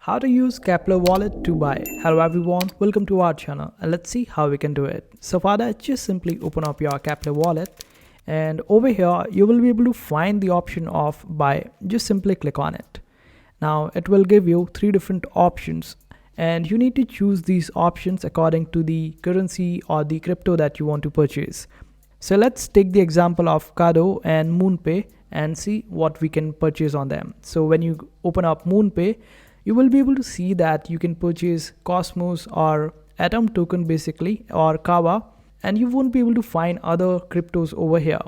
How to use Keplr wallet to buy. Hello everyone, welcome to our channel and let's see how we can do it. So for that, just simply open up your Keplr wallet and over here you will be able to find the option of buy. Just simply click on it. Now it will give you three different options and you need to choose these options according to the currency or the crypto that you want to purchase. So let's take the example of Kado and MoonPay and see what we can purchase on them. So when you open up MoonPay, you will be able to see that you can purchase Cosmos or Atom token basically or Kava, and you won't be able to find other cryptos over here.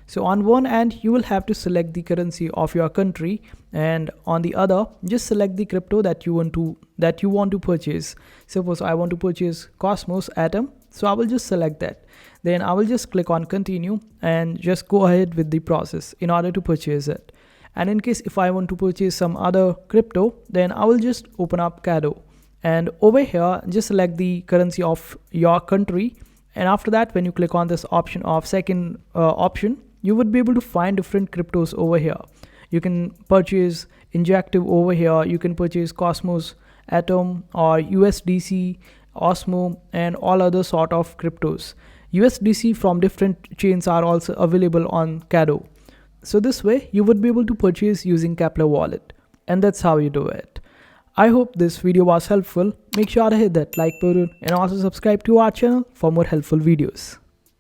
So on one end you will have to select the currency of your country, and on the other just select the crypto that you want to purchase. Suppose I want to purchase Cosmos Atom, so I will just select that. Then I will just click on continue and just go ahead with the process in order to purchase it. And in case if I want to purchase some other crypto, then I will just open up Kado and over here just select the currency of your country, and after that when you click on this option of second option, you would be able to find different cryptos over here. You can purchase Injective over here, you can purchase Cosmos Atom or USDC, Osmo, and all other sort of cryptos. USDC from different chains are also available on Kado. So this way you would be able to purchase using Keplr wallet, and that's how you do it. I hope this video was helpful. Make sure to hit that like button and also subscribe to our channel for more helpful videos.